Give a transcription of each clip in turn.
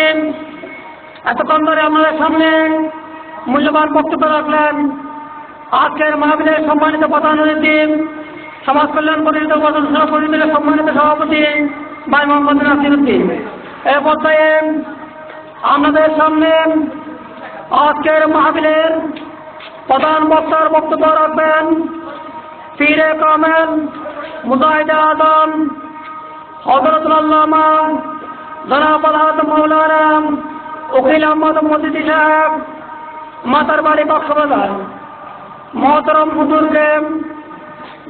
হাজিরিন, এতক্ষণ ধরে আমাদের সামনে মূল্যবান বক্তব্য রাখলেন আজকের মাহফিলের সম্মানিত প্রধান অতিথি, সমাজ কল্যাণ পরিষদ পরিষদের সম্মানিত সভাপতি ভাই মোহাম্মদ নাসিরউদ্দিন। এ পর্যায়ে আমাদের সামনে আজকের মাহফিলের প্রধান বক্তার বক্তব্য রাখবেন পীরে কামেল মুজাহিদে আজম হযরতুল আল্লামা জনাব আলহাজ মাওলানা উকিল আহমদ মজিদি সাহেব, মাতার বাড়ি কক্সবাজার। মহতরম হুজুরকে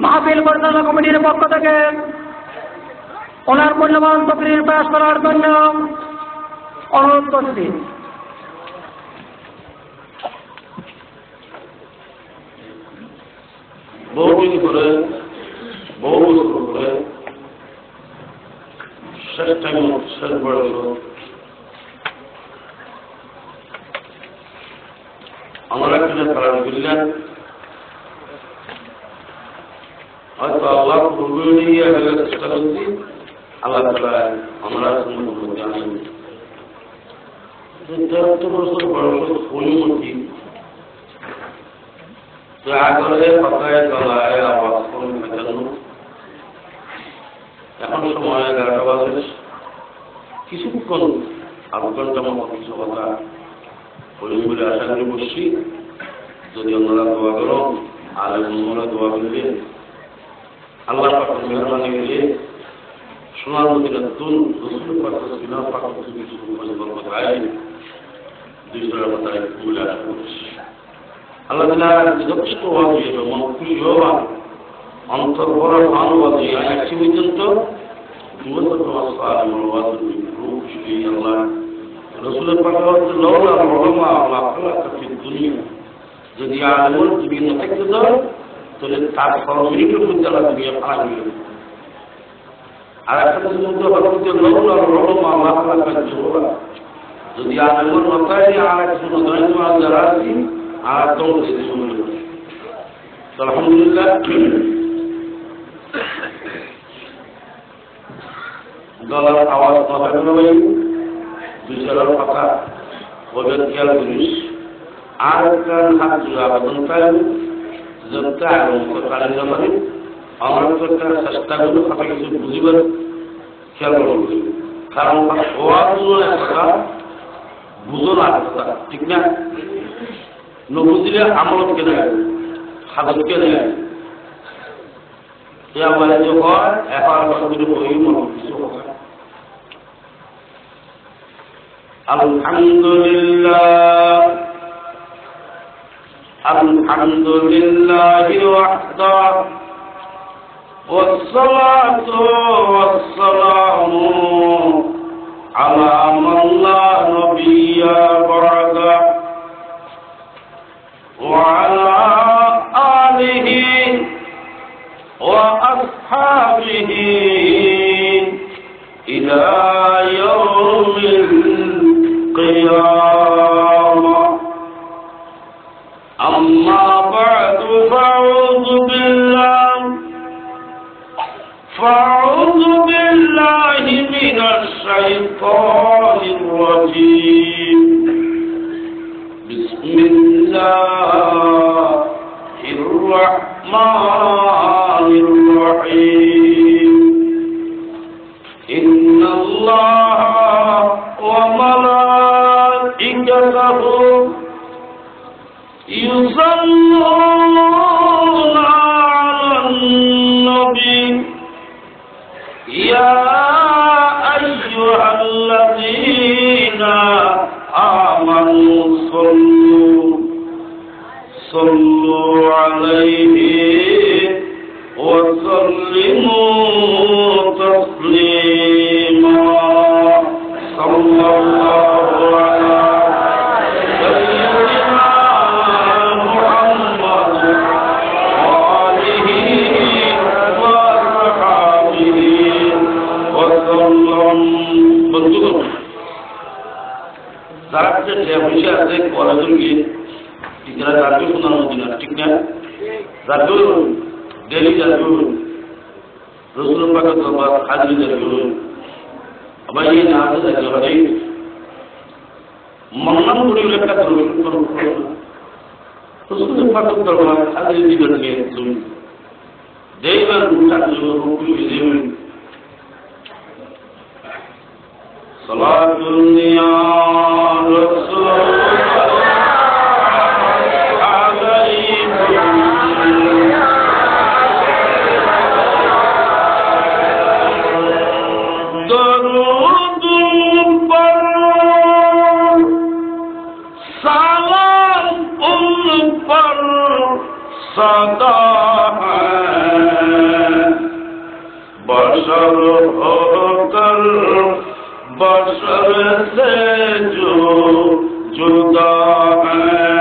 মাহফিল পরিচালনা কমিটির পক্ষ থেকে ওনার মূল্যবান তকরির পেশ করার জন্য অনুরোধ করছি। বহুদিন ধরে বহু বছর ধরে শেষ টাইম শেষ বয়স আমরা এখানে তারা বললেন হয়তো আল্লাহ নিয়ে চেষ্টা করছি, আল্লাহ তালা আমরা জানেন 73 বছর বয়স অনুমতি আগে পাতায় গলায় আওয়াজ করুন মেটানো। এখন সময় 11টা বাজে, কিছুক্ষণ আধ ঘন্টা মতো কিছু কথা বলে আশা করে বসছি। যদি ওনারা দোয়া করো আর ওনারা দোয়া করলে আল্লাহ পাকের মেহরবানি হলে সোনার মদিনা নতুন রসুল পাক সিনা পাক কিছু বরকত আয় 200 কথা বলে আশা করছি। আল্লাহ তাআলা যথেষ্ট ওয়াজি এবং মন খুশি হওয়া অন্তর ভরা ভালোবাসি আজকে পর্যন্ত আল্লাহ রসুলের পাঠাতে লওলা রহমা আল্লাহ দুনিয়া যদি আলমন তুমি না থাকতে দাও তাহলে তার সর্বমিনিটের মধ্যে আল্লাহ দুনিয়া পাড়া দিল। আর একটা মধ্যে হচ্ছে লওলা রহমা আল্লাহ যদি আলমন মাথায় আর একটা যারা আছি আর আলহামদুলিল্লাহ গলার আওয়াজ মাথায় দুইশালার কথা ওদের খেয়াল করিস। আর একটা হাত জুড়ে আবেদন করেন যত আলমকালীন ব্যাপারে আমার একটা চেষ্টা করবো কথা কিছু বুঝিবেন, খেয়াল করবো। কারণ হওয়ার জন্য একটা বুঝো না কথা ঠিক না, নবুজিলে আমল কেনে সাধন কেনে আমার যে হয় এখন কথাগুলো বই মনে কিছু কথা। আলহামদুলিল্লাহ আলহামদুলিল্লাহি ওয়াহদা والصلاة والسلام على من لا نبي بعده وعلى آله وأصحابه إلى يوم القيامة. أما بعد فأعوذ بالله من الشيطان الرجيم. بسم الله الرحمن الرحيم. إن الله وملائكته يصلون على النبي يا أيها الذين آمنوا صلوا عليه وسلموا تسليما. صلى الله على سيدنا محمد وآله وصحبه وسلم. বন্ধুগণ, যারা বসে আছে কলেজের গিয়ে টিচারা যাবে শোনার মধ্যে না ঠিক না, যাবে ডেলি যাবে রসুল পাকের দরবার হাজির যাবে আবার এই না যাবে মন্নান করিলে একটা রসুলের পাকের দরবারে হাজির দিবেন নিয়ে তুমি দেখবেন রুকুল সালাতুন ইয়া রাসূল सदा है बशर होकर बशर से जो जुदा है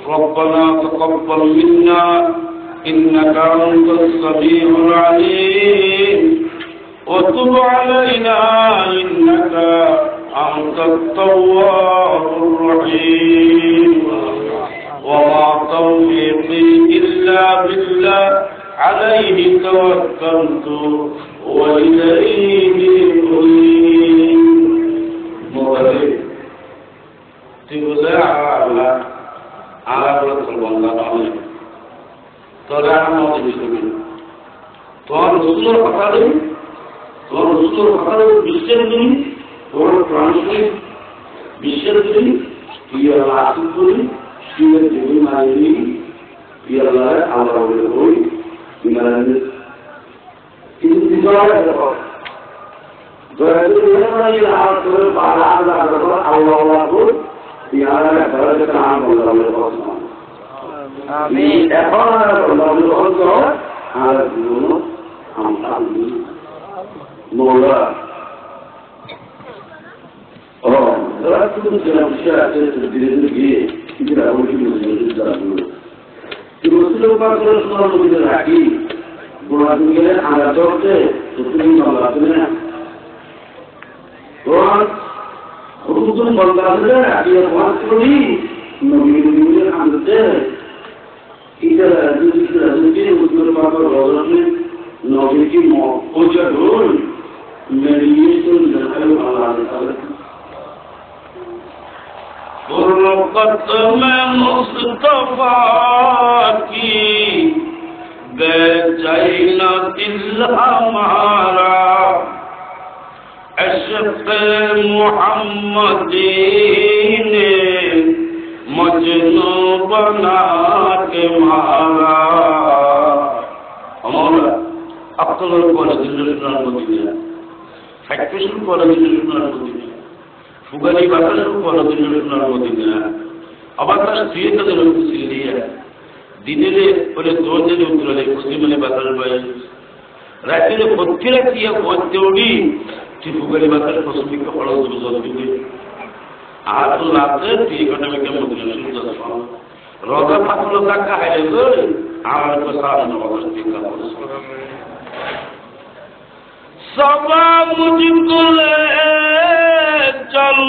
ربنا تقبل منا إنك أنت السميع العليم وتب علينا إنك أنت التواب الرحيم وما توفيقي إلا بالله عليه توكلت وإليه أنيب مغرب تبزع على বিশ্বের দিন তোমার প্রাণী বিশ্বের দিন ইয়াল্লাহ আসিফ করি শিবের জমি মারি ইয়াল্লাহ আমরা বই কিন্তু বিজয় আল্লাহ রাখি আমরা চলছে তুমি হুকুম বলতে আগে ওয়াজ করি নবীর আনতে এটা রাজনীতি উত্তর পাবো রজনী নবীকে মহজা হল মেরিয়েশন দেখালো আল্লাহ তাআলা फुरक़त में मुस्तफ़ा की बेचैन दिल हमारा इश्क़ मुहम्मदी ने मजनू बना के मारा। हमारा अक्सर को दिल सुनाने को दिया, फैक्ट्री को दिल सुनाने को दिया, फुगानी बातों को दिल सुनाने को दिया। अब अगर सीएट तो लोग सीलिया दिनेले बोले दो दिन उतरे कुछ मैंने बातों में रात में बत्तीरा किया बहुत तेवड़ी कि फुगानी बातों को सुनी का पढ़ो तो जरूरी है। Aku lalu di ekonomi kemudian sudah semua. Roda patut tak kaya itu, amal besar nomor tiga. Sabah mujibul jal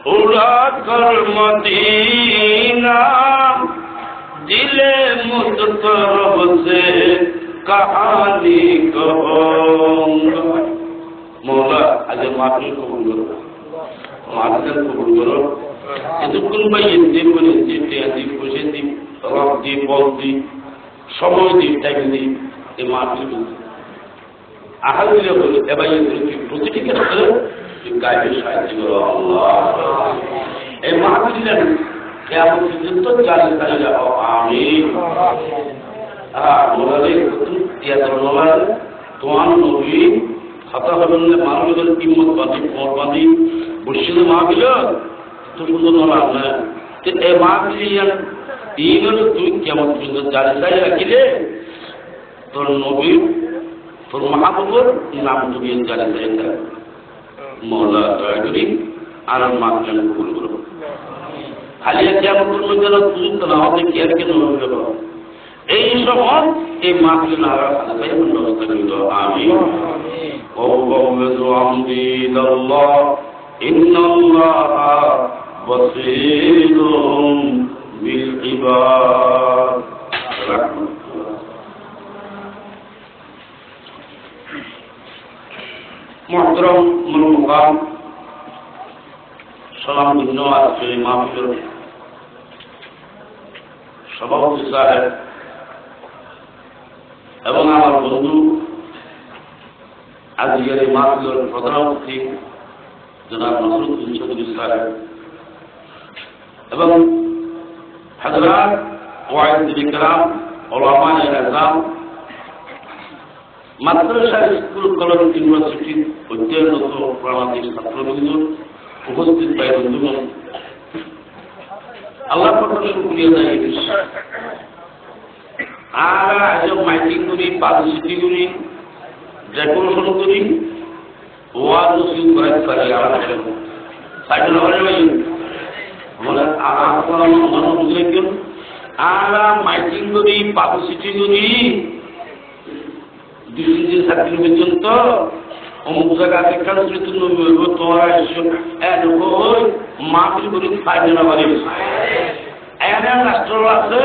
ulat karmadina dile muttarab se kahani kahunga. Mola aja maafin kubur. Maafkan kubur. Itu pun bayi di mana di positif, roh di bodi, semua di teknik di maafin. Ahal dia boleh, bayi itu positif kerana dikait syaitan Allah. Maafin dia, yang itu jalan saja. Amin. Mulai itu dia terlalu Tuhan Nabi. Kata habisnya malu dengan iman badi, bersih maafnya. तो सुंदर नाम है कि एमाकिलियन तीनों तो क्या मत सुंदर जाने से अकेले तो नबी तो महापुरुष नाम तो भी जाने से है मौला ताकरी आराम मार्गन कुल खाली क्या मत सुंदर तुझ तो ना होते क्या के नबी का ऐ सब ए मार्गन आराम से बंदो करेंगे आमीन ओ वज़ुअमदी लल्लाह इन्नल्लाह بصير بالعباد محترم المقام سلام النوار في المغفر সভাপতি সাহেব এবং আমার বন্ধু আজকের এই মাহফিলের প্রধান অতিথি জনাব নসরুদ্দিন চৌধুরী সাহেব এবং হযরত ওয়াইজ ইকরাম উলামায়ে আযম মাদ্রাসা স্কুল কলেজ ইউনিভার্সিটি অধ্যয়নরত প্রাণাতিক ছাত্রবৃন্দ উপস্থিত ভাই বন্ধুগণ আল্লাহ পাকের শুকরিয়া জানাই আর আজ মাইকিং করি পাবলিসিটি করি ডেকোরেশন করি ওয়াজ নসিহত করার পারি আমরা সাইড লাগাই আমরা আপনারা মনে বুঝলেন আর মাইকিং করি পাবলিসিটি করি দুই সাতদিন পর্যন্ত অমুক জায়গাতে কান্ট্রিতে নবীব তোরা এরকম মাফিল করি ফাইল না পারি এখানে রাষ্ট্র আছে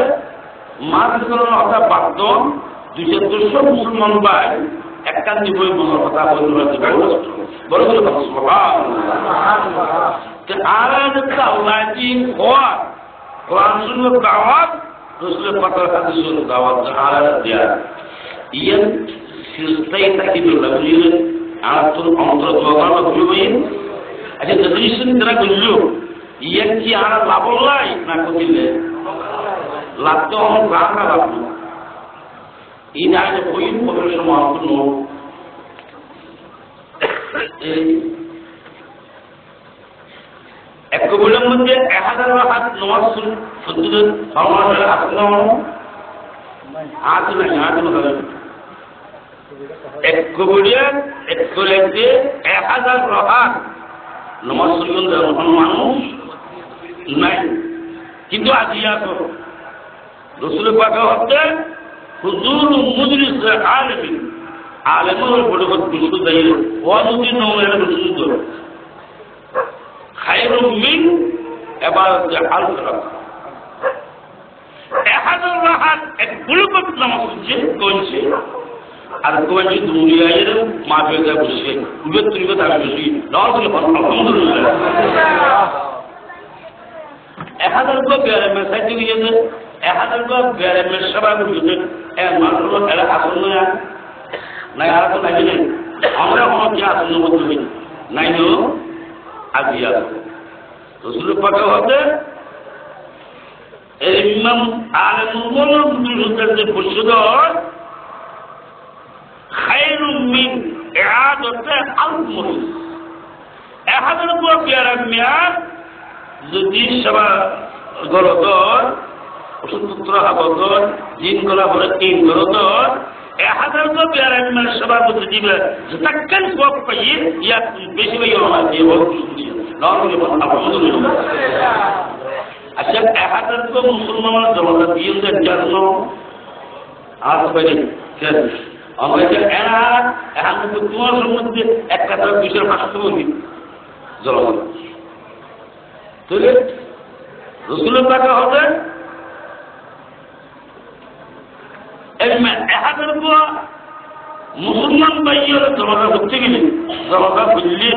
মাফিল করার কথা বাধ্য 200 মুসলমান ভাই একটা নিবই মনের কথা বলতে বড় বড় কথা সুবহানাল্লাহ আর একটা আল্লাহই হওয়া কোরআন সুন্নাত দাওয়াত রাসূলের পাকের হাদিসের দাওয়াত আর দেয়া ইয়ান সিলসিলা কি বলবো আর তোর অন্তর দোয়ানো হইবে আচ্ছা তদরিসন দ্বারা গল্লো ইয়ান কি আর লাভ লাই না কইলে লাভ তো আমরা লাভ এই আইনে কইন পরের সময় কোনো এক কবুলের মধ্যে 1000 রাকাত নামাজ সুন্নাত ফরমান আসলাম আজ এক কবুলিয়ার এক কলেজে 1000 রাকাত নামাজ সুন্নাত মানুষ নাই কিন্তু আজিয়া তো রাসূল পাক হতে হুজুর মুজলিস আলেম আলেমের বড় বড় দুশো দেয় ওয়াজুদি নওয়ের দুশো খায়রুম মিন ইবাদত আলফ রাকাত 1000 রাকাত এক গুলকত নামাজ কোনছে আর কোনছে দুনিয়ার মাফেজা বসে উবে তুইবে তার বেশি নাওয়াজুল আলহামদুলিল্লাহ 1000 কো বেরে মেসেজ দিয়েছে 1000 কো বেরে মেসেজ সবাই বুঝে এ মানুষ এরা আসল না নাই আর তো নাই আমরা কোন কি আসল বলতে নাই নো আজিয়া রাসূল পাক হতে এই ইমাম আলেমুল মুসলিমদের পরিষদর খায়রুম মিন ইআদাতে আল-মুরিদ 1000 কো বেরে মেয়াদ যদি সবা গরদর অসুত্র হাবদর জিন গলা ভরে তিন গরদর 1000 তো বিয়ার মানে সভাপতি দিবে যতক্ষণ সব পাইয়ে ইয়া বেশি ভাই আমার এই বলছি নরমালি আলহামদুলিল্লাহ আচ্ছা 1000 তো মুসলমান জমাতে দিয়ে দেন জন্য আজ বাইরে আমরা যে এখন তো তোমার সম্বন্ধে এক কথা বিষয়ের ভাষা বলি জলমান তাহলে রসুলের টাকা হবে 1000 মুসলমান বাইয়ের জমাটা হচ্ছে গেলে জমাটা বুঝলে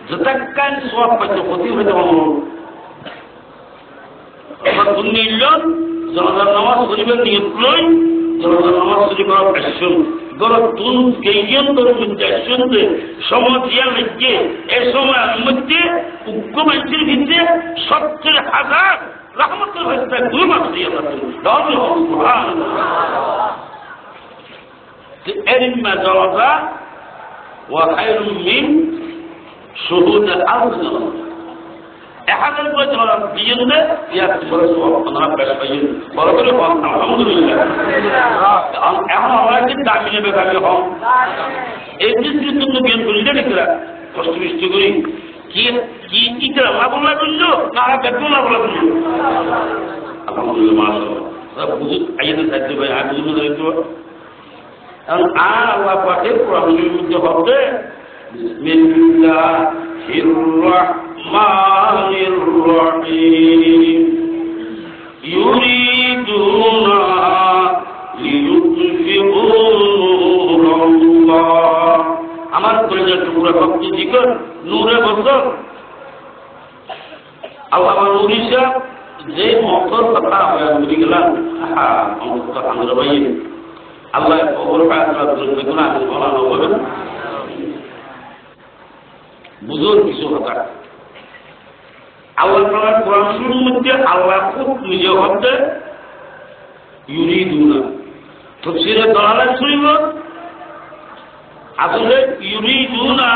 যতক্ষণ সব পাইতে ক্ষতি হয়ে যাবো এবার তুমি জনতার নামাজ শরীফের নিয়ত লই জনতার নামাজ শরীফ আসুন গরতুন কেইজন মধ্যে শুনতে সময় দিয়া লিখে এই সময়ের মধ্যে উগ্র মানুষের ভিতরে 70,000 রহমতের হয়েছে 2 মাস দিয়ে এরিমা জলতা وخير من شهود الأرض 1000 বছর দিয়েন ইয়া বড় সব আমরা বেশ পাইয়েন বড় করে আলহামদুলিল্লাহ এখন আমরা কি দামি নেবে কাকে হন এই জিনিসের জন্য জ্ঞান করি না কিরা কষ্ট মিষ্টি করি কি কি কি করে লাভ লাগলো না বেতন লাভ লাগলো আলহামদুলিল্লাহ মাশাআল্লাহ সব বুঝু আইতে সাহায্য ভাই আর বুঝু দিতে কারণ আল্লাহ পাকের কোরআনের মধ্যে হবে বিসমিল্লাহির রাহমানির রহিম ইউরিদুনা লিইউতফিউ নূরাল্লাহ আমার কলিজার টুকরা ভক্তি জিকির নূরে বছর আল্লাহ নূরিসা যে মকর কথা হয় বুঝি গেলাম অন্তত আমরা ভাই আল্লাহ কবর পায়রা দুর্গে গুনাহ বলানো হবে বুজুর্গ কিছু কথা আল্লাহ তাআলা কোরআনের মধ্যে আল্লাহ খুব নিজে হতে ইউরিদুনা তাফসীরে দালালাত শুনিব আসলে ইউরিদুনা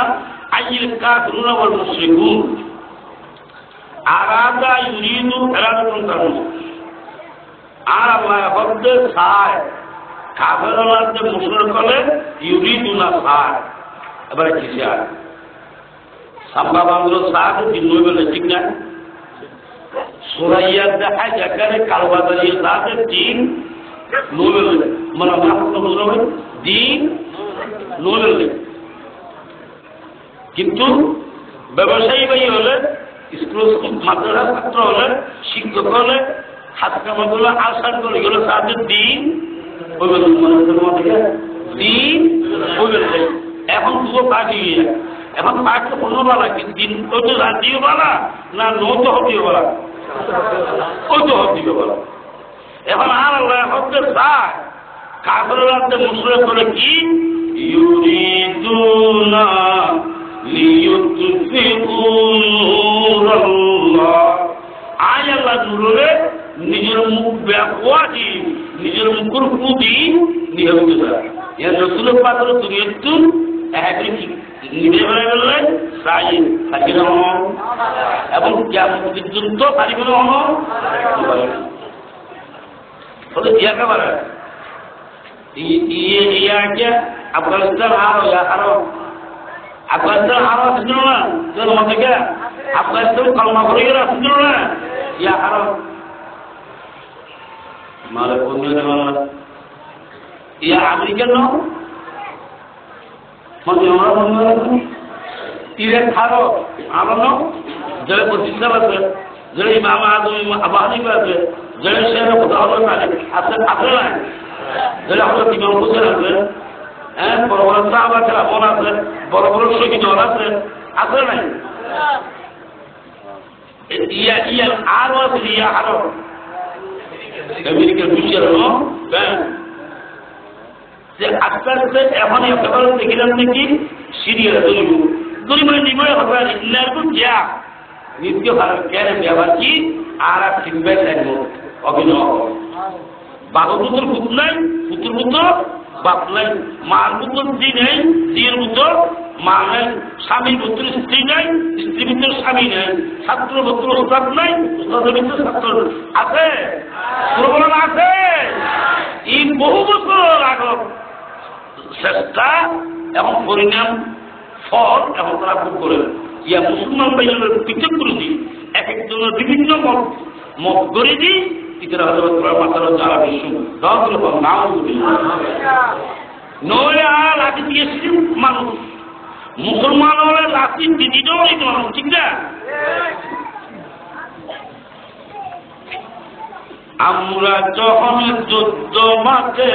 আইল কাফিরুনা ওয়াল মুশরিকুন আরাদা ইউরিদু ইরাদাতুন কারুন আর আল্লাহ হতে চায় কাফেররা যে মুশরিক করে ইউরিদুনা চায় এবারে কিসে আর সাম্বা বাংলো সাথ দিন বলে ঠিক না সুরাইয়া দেখা যেখানে কালবাজারি সাথে দিন নোবেল মানে মাত্র বুঝলাম দিন নোবেল কিন্তু ব্যবসায়ী ভাই হলে স্কুল মাদ্রাসা ছাত্র হলে শিক্ষক হলে হাত কামাগুলো আশার করে গেলে সাথে দিন দিন এখন পুরো পার্টি এখন পার্টি কোনো বলা দিন ওই তো রাজিও বলা না নৌতো হতিও বলা ওই তো হতিও বলা এখন আর আল্লাহ হতে চায় কাফেররা রাতে মুসলিম করে কি ইউরিদুনা লিইউতফিউ নূরাল্লাহ আয় আল্লাহ নূরে নিজের মুখ ব্যাপওয়াজি নিজের মুখের পুঁজি নিহত যায় এর রাসূলের পাত্র তুমি একটু একই নিজে বলে বললেন তাই থাকির এবং কিয়ামত পর্যন্ত পারিবেন বলে একেবারে ইয়াকে আফগানিস্তান আরো আফগানিস্তান আরো আসছিল না জন্ম থেকে আফগানিস্তান কলমা করে গেলে আসছিল না ইয়া আরো মালে কোন ইয়া আমেরিকান ন মানে আমরা মনে ইরাক খারো আমরা ন যারা প্রতিষ্ঠা আছে যারা ইমাম আযম আবু হানিফা আছে যারা শেখ মুহাম্মদ আছে আছে না যারা হযরত ইমাম হুসাইন আছে হ্যাঁ বড় বড় সাহাবা কেরাম আছে বড় বড় শহীদ আছে আছে না ইয়া ইয়া আরো আছে ইয়া আরো আমেরিকার বিশ্বের যে আস্তে আস্তে এখন একেবারে দেখিলাম নাকি সিরিয়াল দুর্বল নিবয় হবে ইন্নারকুন যা নিত্য ভারত কেন ব্যবহার কি আর সিনবেন লাগবো অভিনয় বাবুপুত্র পুত্র নাই পুত্র পুত্র বাপ নাই মার পুত্র স্ত্রী নেই স্ত্রীর পুত্র মা নাই স্বামীর পুত্র স্ত্রী নাই স্ত্রী পুত্র স্বামী নাই ছাত্র পুত্র উস্তাদ নাই উস্তাদের পুত্র ছাত্র আছে প্রবলন আছে এই বহু বছর আগে চেষ্টা এবং পরিণাম ফল এখন তারা ভোগ করে ইয়া মুসলমান ভাইয়ের পৃথক করে দিই এক একজনের বিভিন্ন মত করে দিই ইতারা হজরত মাতার যারা বিশ্ব দল নাম নইলে আর লাঠি দিয়েছি মানুষ মুসলমান হলে লাঠি দিদিটাও এই মানুষ ঠিক না আমরা যখন যুদ্ধ মাঠে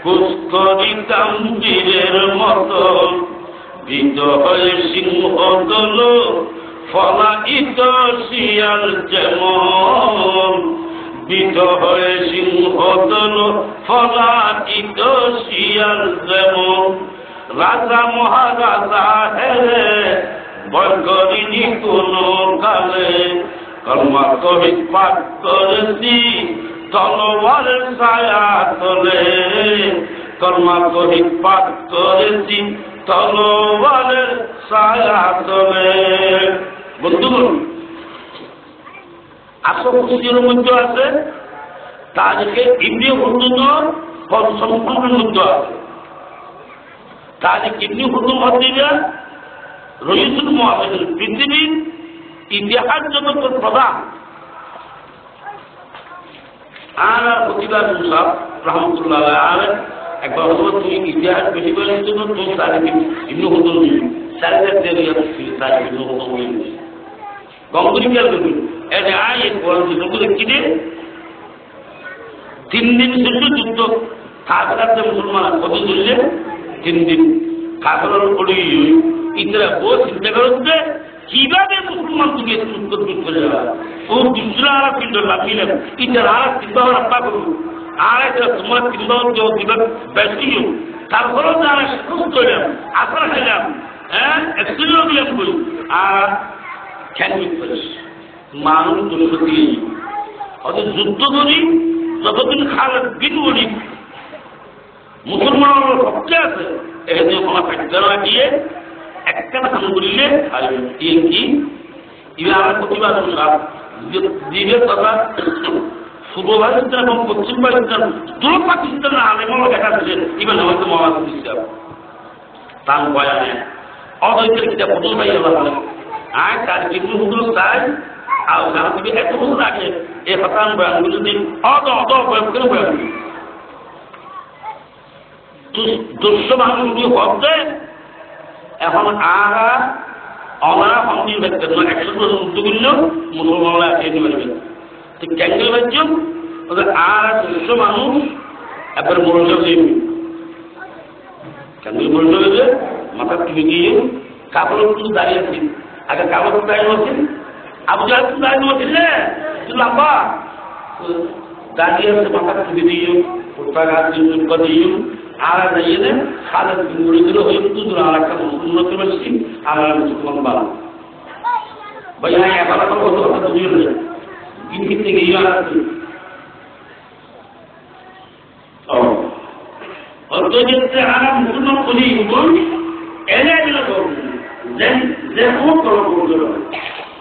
কুচ করিতাম বীরের মতো ভীত হয়ে সিংহ দল ফলাইত শিয়াল যেমন ভীত হয়ে সিংহ দল ফলাইত শিয়াল যেমন রাজা মহারাজা হেরে ভয় করিনি কোনো কালে কর্মা কহিত পাঠ করেছি তলোয়ারের ছায়া তলে কর্মা কহিত পাঠ করেছি তলোয়ারের ছায়া তলে বন্ধুগণ আসল মধ্যে আছে তাদেরকে ইন্দ্রিয় হুদুর সম্পূর্ণ মধ্যে আছে তাদের ইন্দ্রিয় হুদুর হচ্ছে রইসুল মুহাম্মদ পৃথিবীর ইতিহাস জগতের প্রধান আর প্রতিবার সাহেব রহমতুল্লাহ আর একবার হলো তুমি ইতিহাস বেশি করার জন্য তুমি তাদের ইন্দ্রিয় হুদুর সারিদের দেরি আছে তাদের ইন্দ্রিয় হুদুর গঙ্গুরি খেয়াল করবি এটা আয় নতুন কিনে 3 দিন শুধু যুদ্ধ কাজরাতে মুসলমান কত চলছে 3 দিন কাজরার পড়ি ইতরা বহু চিন্তা করছে কিভাবে মুসলমান তুমি উত্তর করে যাবে ও দুসরা আর কিন্তু লাভিলেন ইতরা আর চিন্তা রাখা করবো আর একটা তোমার চিন্তা দিবা বেশি তারপরে যারা সুস্থ হইলাম আশা খেলাম হ্যাঁ এক্সিডেন্ট দিলাম বলি আর খেলবি মানুষ দুশো দিয়ে অর্থাৎ যুদ্ধ করি যতদিন খালেদ বিন ওয়ালিদ মুসলমানের পক্ষে আছে এই যে কোনো ফ্যাক্টর লাগিয়ে একটা কাম করিলে কি ইরা প্রতিবাদ দিবে তথা পূর্ব পাকিস্তান এবং পশ্চিম পাকিস্তান দুটো পাকিস্তানের আলেমও দেখা যাচ্ছে ইভেন হয়তো মহারাজ ইসলাম তার বয়ানে অদ্বৈতের কিতাব বদল ভাই আর তার কিন্তু হুদুর চাই আর যারা তুমি এত হুদুর আগে এই হতান বয়ানগুলো দিন বয়ান করে বয়ান দুঃস্ব মানুষগুলি হচ্ছে এখন আরা অনারা সন্ধির ব্যক্তির 100% উদ্যোগিল্য মুসলমানরা এগিয়ে বেরোবে ঠিক ক্যাঙ্গেল বাজ্য ওদের আর দুঃস্ব মানুষ একবার মনোযোগ দিয়ে ক্যাঙ্গেল মনোযোগ হয়েছে মাথা তুলে গিয়ে কাপড় কিন্তু দাঁড়িয়ে আছি আগে কাপড় দাঁড়িয়ে আছেন আবু জাহেল দাঁড়িয়ে আছেন লম্বা দাঁড়িয়ে আছে মাথা তুলে দিয়ে পোশাক দিয়ে আর দাঁড়িয়ে খালেদ বিন হয়ে কিন্তু আর একটা উন্নত বেশি আর মুসলমান বাবা ভাইয়া এখন কথা বুঝিয়ে দেবে কিন্তু থেকে অর্থক্ষেত্রে আর মুসলমান বলি এনে দিল যে কোন করবে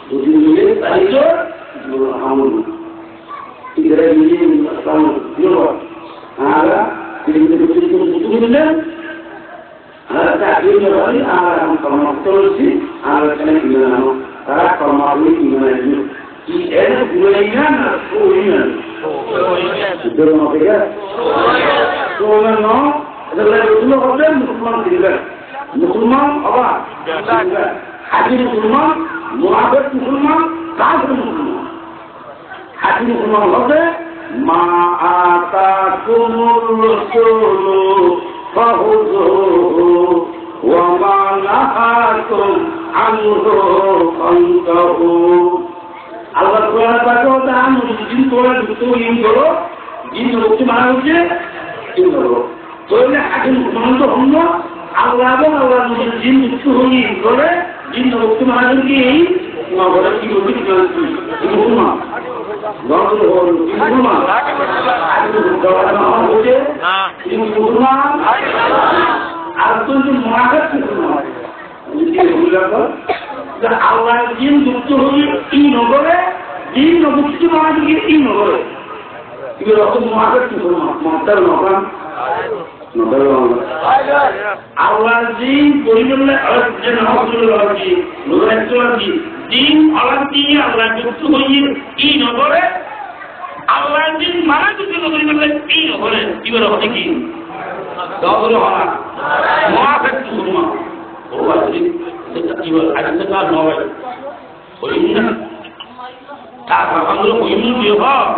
যদি বলে তাই তো আমল ইগরা দিয়ে ইসলাম দিল আর কিন্তু বুঝতে দিলেন আর তাকে বলি আর আমি কর্মস্থলছি আর এখানে দিলাম তারা কর্মাবলী কিনে কি এর গুণাইনা না ওইনা সুতরাং হবে সুতরাং না এটা রসুল হবে মুসলমান দিবেন মুসলমান আবার হাজির মুসলমান মুনাফিক মুসলমান কাফির মুসলমান হাজির মুসলমান হবে মা আতাকুমুর রাসূলু ফাহুযুহু ওয়া মা নাহাকুম আনহু ফান্তাহু আল্লাহ কোরআন পাকে দান দিন তোরা দুটো ইন করো দিন হচ্ছে মানে হচ্ছে ইন করো তোলে আগে মুসলমান তো হলো আল্লাহ এবং আল্লাহ নবীর দিন দুটো হয়ে ইন করে দিন হচ্ছে মানে কি এই মা বলে কি হচ্ছে কি মুসলমান গঙ্গ হল মুসলমান আগে মুসলমান হচ্ছে কি মুসলমান আর তুমি মুনাফিক মুসলমান আল্লাহ দিন যুক্ত হয়ে ই নগরে দিন মুক্তি মানুষকে ই নগরে এগুলো অত মহাকাশ মমতার নগান আল্লাহ দিন পরিমাণে দিন অলাদি আল্লাহ যুক্ত হইয়ে এই নগরে আল্লাহ দিন মারা যদি নগরী বললে এই নগরে কি বলে হবে কি নগরে হওয়া মহাফেক মুসলমান ও আছে কি বলে আজকে তার নয় ওই না তার বাবাগুলো ওইগুলো দিয়ে হয়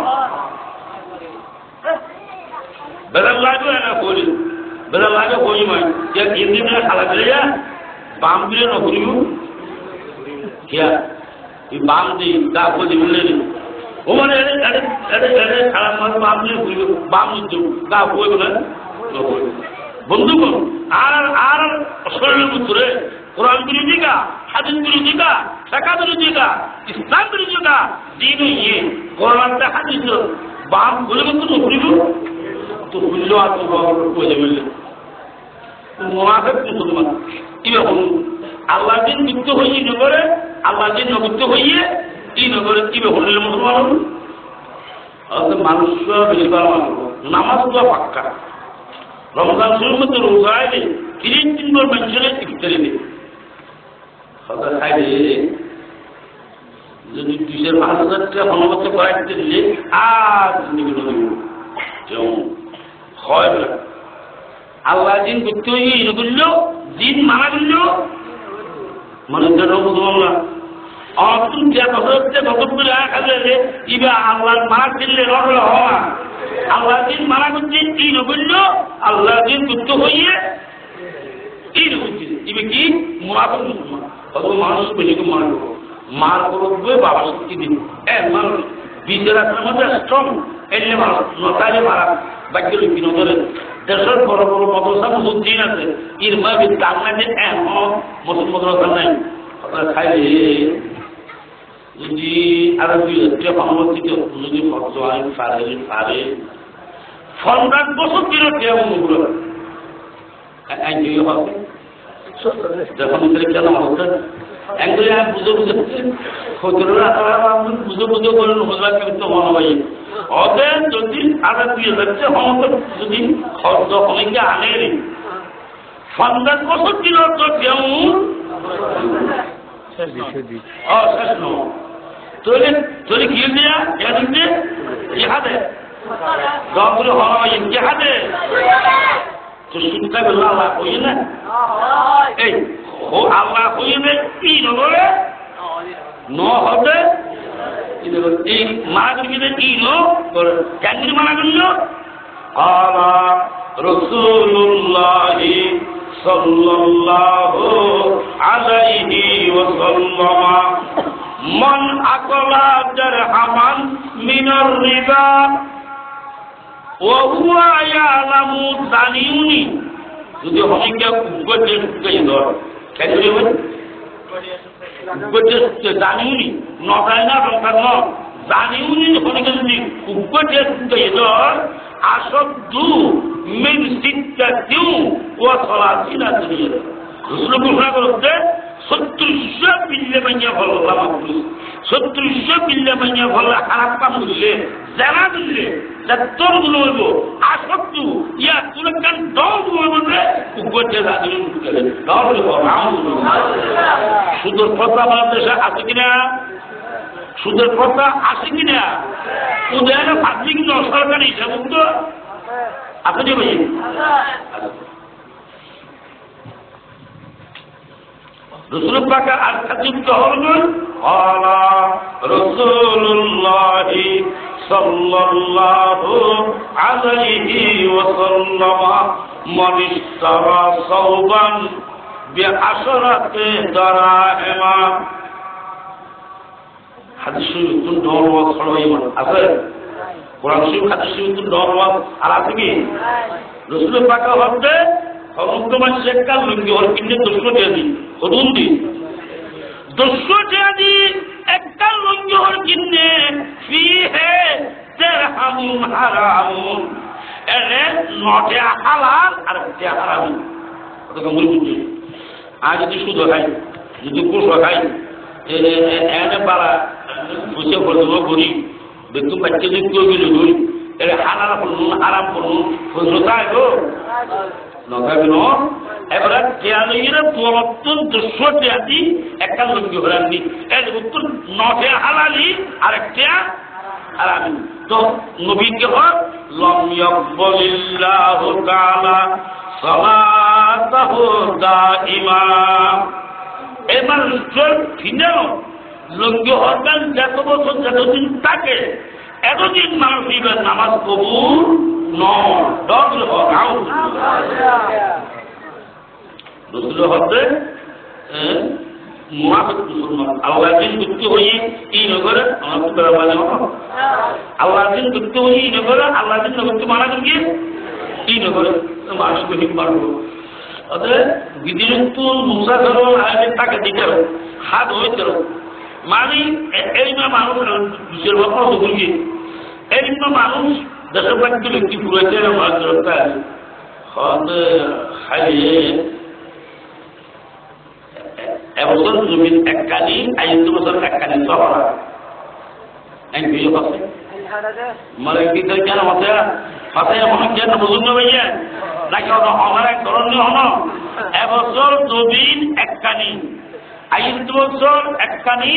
বেদার লাগবে না বলি বেদার লাগে বই মাই যে এমনি না খালা দিলে যা বাম দিলে না করিব কিয়া এই বাম দি গা বলি বললে ও মানে খারাপ মাছ বাম দিলে করিব বাম দিও গা বই বলে বন্ধুগণ আর শরীরের ভিতরে কোরআন বিরোধী কা হাদিস বিরোধী কা শাখা বিরোধী কা ইসলাম বিরোধী কা দিন ইয়ে কোরআনটা হাদিস বাম বলে কিন্তু করিব তো বুঝলো আর তো বুঝে বললে মুনাফিক মুসলমান এরকম আল্লাহ দিন যুক্ত হইয়ে নগরে আল্লাহ দিন নগুক্ত হইয়ে এই নগরে কি হলে মুসলমান মানুষ বেশিরভাগ নামাজ তো পাক্কা রমজান শুরুর মধ্যে রোজা এলে 30 দিন পর মানুষের ইফতারি নেই যদি 2,000-5,000 টাকা মনোবত করাইতে দিলে আর যেমন হয় না আল্লাহ দিন করতে হইয়ে ইয়ে করলেও দিন মানা করলেও মানুষের মুসলমান অতুন যে বছর করে খাবে ইবা আল্লাহ মানা করলে রগল হওয়া আল্লাহ দিন মানা করছে এই নগল্য আল্লাহ দিন করতে হইয়ে এই করছে ইবে কি মুনাফিক মুসলমান অত মানুষ বেশি মারব মার করবে বাবা শক্তি দিন মানুষ বিজের রাস্তার মধ্যে স্ট্রং এলে মানুষ নতালে মারা বাক্য কি নজরে দেশের বড় বড় মদরসা মুসলিম আছে এর মাঝে বাংলাদেশে এখন মুসলিম মদরসা নাই খাইলে যদি আরো 2,000 অনুমতিতে যদি ফটোয়াই পারে 50 বছর দিনের কেউ মুগুলো একদিকে হবে যখন কেন হচ্ছে একদিকে বুঝে খোঁজরা বুঝে করেন হোজা কিন্তু মনে হয় ওদের যদি আরো 2,000 সমস্ত যদি খরচ অনেকে আনে 50 বছর দিনের তো কেউ শেষ নয় তোরে কি দিয়া এদিকে ইহাদে দবরে হয় ইহাদে তো সুন্দর বলে আল্লাহ কই না এই ও আল্লাহ কই না কি নরে ন হবে এই মাগরিবে কি ন জানি মানা করল আলা রাসূলুল্লাহ সাল্লাল্লাহু আলাইহি ওয়াসাল্লাম মান আকলা দিরহামান মিনার রিবা ওয়া হুয়া ইয়ালামু দানিউনি যদি হয় কি উপদেশ দেই ধর কেন রে উপদেশ দানিউনি নয় না রকম দানিউনি হলে যদি উপদেশ দেই ধর আসদু মিন সিত্তাতিউ ওয়া সালাতিনা দুনিয়া রাসূল ঘোষণা করতে 70 বিল্লে মাইয়া ভালো লাভ 70 বিল্লে মাইয়া ভালো খারাপ কাম করলে জানা দিলে যতর গুলো হইব আসক্তু ইয়া তুলকান দল বলবে উপরে দাদিন করে দল হইব সুদর কথা বাংলাদেশে আছে কিনা সুদের কথা আছে কিনা ওদের ভাবছি কিন্তু সরকারি হিসাব তো আপনি ভাই রসুল পাকের আধ্যাত্মিক হলেন আলা রাসূলুল্লাহ সাল্লাল্লাহু আলাইহি ওয়াসাল্লাম মান ইশতারা সাওবান বিআশরাতি দারাহিমা হাদিস তুন দরওয়া খড়াইমান আছে কোরআন শরীফ হাদিস তুন দরওয়া আর আছে কি রসুল পাকের হতে সমস্ত মানুষের একটা লুঙ্গি ওর কিনে 200 টাকা দিই কদুন দিই 200 টাকা দিই একটা লুঙ্গি ওর কিনে ফি হে দিরহামুন হারামুন এরে 9 টাকা হালাল আর 1 টাকা হারাম ওটা মূল বুঝি আজ যদি সুদ খাই যদি কুশ খাই এনে পারা বুঝে বলবো করি বেতু বাচ্চা যদি কই গেল এরে হালাল করুন আরাম করুন ফুজুতা গো নথাবি ন এবারে টিয়া লইয়ে তোর দুশো টিয়া দি একটা লঙ্গি হরাননি এর উত্তর নটে হালালি আর একটা হারামি তো নবীকে হক লম ইয়াকবালিল্লাহু তাআলা সালাতাহু দাইমা এবার জোর ফিনাও লঙ্গি হরকান যত বছর যতদিন থাকে এতদিন মানুষ ইবার নামাজ কবুল নয় ডগল হক আউট রসুল হতে মুনাফিক মুসলমান আল্লাহ দিন দুঃখ হই এই নগরে আমার তো মানে আল্লাহ দিন দুঃখ হই এই নগরে আল্লাহ দিন নগরকে মানা করি এই নগরে মানুষকে ঠিক মারব অতএব বিধিরন্তু মুসা করো আগে তাকে দিতে হাত হইতে মানে এই না মানুষ বিশের বাবা বলি এই না মানুষ দেশবাসী ব্যক্তি পুরোতে মাত্রতা হতে হারিয়ে এবছর জমিন এককালি 5 বছর এককালি সহরা এক বিয়ে আছে মানে কি করে কেন আছে ফাতে মনে কেন বুঝুন না ভাইয়া নাকি আমার এক ধরনের হলো এবছর জমিন এককালি 5 বছর এককালি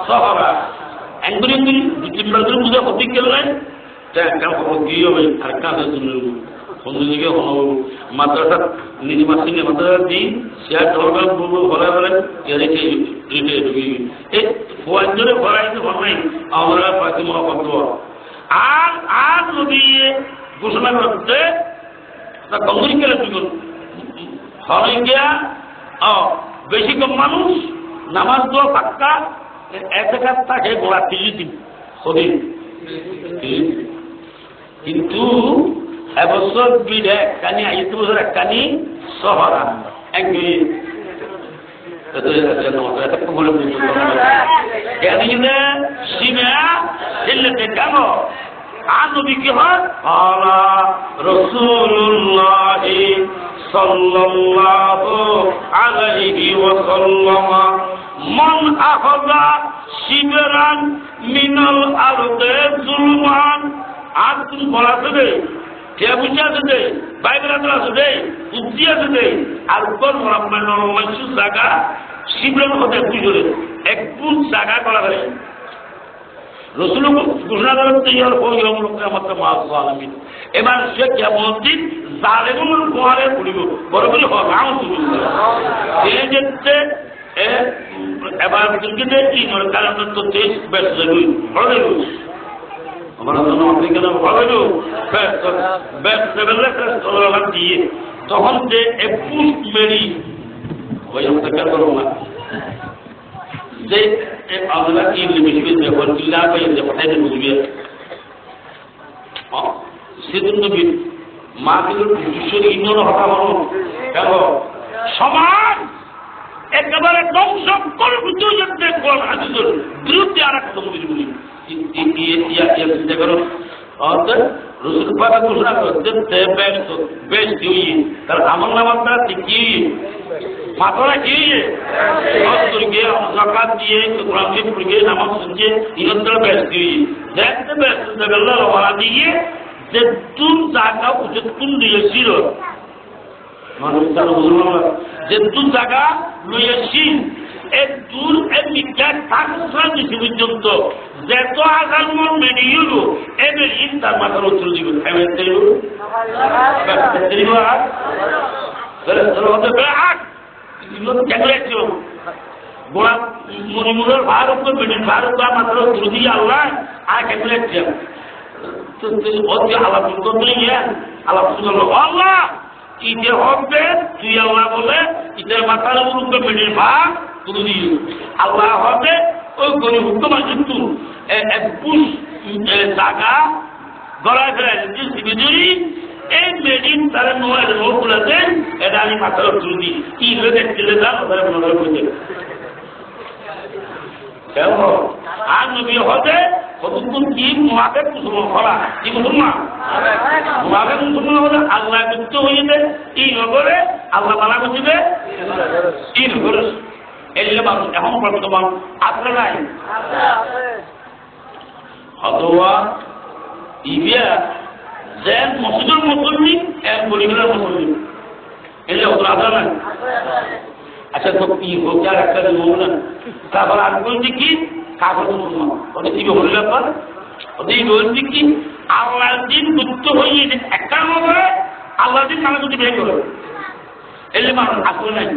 সহরা একদিন দুই বছর বুঝে হতে গেলেন তা কাউ দিয়ে হবে আর কাজের জন্য বন্ধুদিকে মাত্রাটা নিজে মাসিনে মাত্রা দিই শেয়ার ধরবেন বলবো ভরা বলেন রেখে এই ফোয়াঞ্জনে ভরাইতে ভরাই আমরা পাখি মহাপত্র আর নদী ঘোষণা করতে তা গঙ্গুরি গেলে তুই হরে গিয়া বেশি কম মানুষ নামাজ দোয়া পাক্কা এক জায়গায় থাকে গোড়া 30 দিন হদিন কিন্তু এবছর বিড়ে একখানি 5 বছর একখানি সহরা এক কেন আর নবী কি হয় রাসূলুল্লাহ সাল্লাল্লাহু আলাইহি ওয়াসাল্লাম মান আখাযা শিবরান মিনাল আরদে যুলমান আর তুমি বলা দেবে কে বুঝে আছে দে বাইবেল আছে দে বুদ্ধি আছে দে আর কোন মানুষ জায়গা শিবরান হতে বুঝলে এক ফুট জায়গা করা করে রসুল ঘোষণা করেন তৈয়ার হয়ে এবার সে কেমন দিন জালেমুল গোয়ারে পড়িব বরাবরই হোক যেতে এবার কিন্তু কি মনে কারণ তো তেজ বেশ জরুরি ভালো আমার ভালো বেশ দিয়ে তখন যে একুশ মেরি ওই করবো না যে আমরা কি বুঝবে যখন চিল্লা পাই যে কোথায় বুঝবে সেজন্য মা কিন্তু ঈশ্বর ইন্দ্র হতা হল কেন সমাজ একেবারে ধ্বংস করে বিরুদ্ধে আর একটা বুঝবি চিন্তা করো রসুল পাতা ঘোষণা করতে বেশ দিয়ে তার আমল নামাজটা কি মাথাটা কি গিয়ে জাকাত দিয়ে কোরআন পড়ে নামাজ শুনছে ইনন্দর বেশ দিয়ে দেখতে বেশ রওনা দিয়ে যে তুম জায়গা উঠে তুম দিয়েছিল মানুষ তার বুঝলো না যে তুম জায়গা লইয়েছিল এক দূর এক মিটার থাকা দিচ্ছে পর্যন্ত যত আগার মন মেডিয়েল এবার ইন তার মাথার উত্তর দিব গোড়া মণিমুরের ভার উপর বেডির ভার উপর মাথার উত্তর দিয়ে আল্লাহ আর কেন আলাপ আলাপ আল্লাহ ইতে হবে তুই আল্লাহ বলে ইটের মাথার উপর বেডির ভার তুলে দিয়ে আল্লাহ হবে ওই গরিব হুকুমা কিন্তু এক পুষ জায়গা গড়ায় ফেরাই দিদি এই মেডিন তারা নোয়ার নোট গুলাতে এটা আমি মাথার তুলে দিই কি হয়ে দেখছিলে যা তারা মনে করতে আর নবী হবে কতক্ষণ কি মুহাফেজ মুসলমান করা কি মুসলমান মুহাফেজ মুসলমান হলে আল্লাহ যুক্ত হয়ে যায় এই নগরে আল্লাহ মানা করছিবে এই নগরে এই মানুষ এখন বর্তমান আসলে নাই অথবা ইবিয়া যে মসজিদের মুসল্লি এক পরিবারের মুসল্লি এলে ওদের আদা না আচ্ছা তো কি হোক আর একটা দিব না তারপর আর বলছি কি কাগজ মুসলমান ওদের কি হল ব্যাপার ওদের বলছি কি আল্লাহ দিন যুক্ত হয়ে একটা হবে আল্লাহ দিন নামে যদি বের করে এলে মানুষ আসলে নাই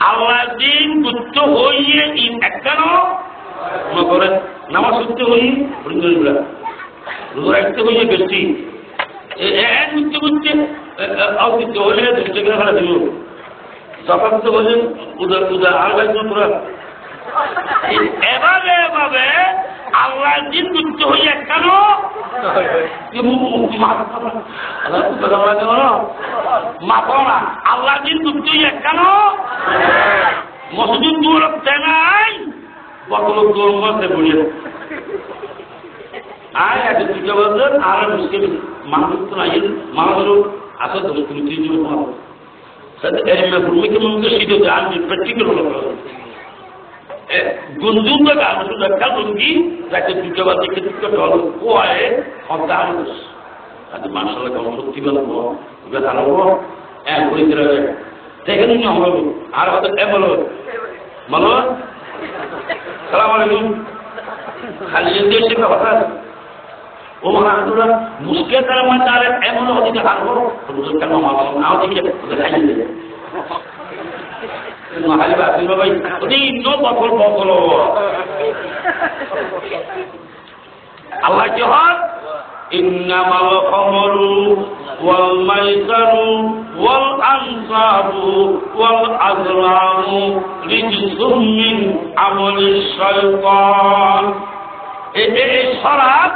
আল্লাহ দিন যুক্ত হয়ে একটা করে নামাজ করতে হই রোজা রাখতে হইয়ে বেশি এক বুঝতে বুঝতে অবৃত্তি হলে ধরতে গেলে ফেলা দিল সকাল বলছেন উদা উদা আর একজন পুরা এভাবে এভাবে আল্লাহ দিন যুক্ত হইয়ে কেন মাথা না আল্লাহ দিন যুক্ত হইয়ে কেন মসজিদ দৌড় নাই বকলোক দৌড় মধ্যে বলিয়ে আর একটা দুটো বছর আর মুসলিম মানুষ তো নাই মানুষেরও আসা তো তুমি তিনজন ভূমিকে মধ্যে শীত আমি প্র্যাকটিক্যাল হলো গুঞ্জুন গান শুধু একটা লুঙ্গি যাকে দুটো বা দেখে দুটো ডল কোয়ায় সপ্তাহ আজ মানুষের কেমন শক্তি বানাবো আনবো এক পরিচয় দেখে নিন আমরা আর হয়তো এ বলো বলো সালাম আলাইকুম খালি দেশে কথা ও মানুষরা মুশকিল তারা মধ্যে আর এমন ওদিকে হারবো কেন নাও দিকে ওদের খাইয়ে দেবে খালি বাসির বাবাই ওদের ইন্ন বকল বকল আল্লাহ কি হয় ইন্নামাল খামরু ওয়াল মাইসারু ওয়াল আনসাবু ওয়াল আজলামু রিজসুম মিন আমালিশ শাইতান এই শরাব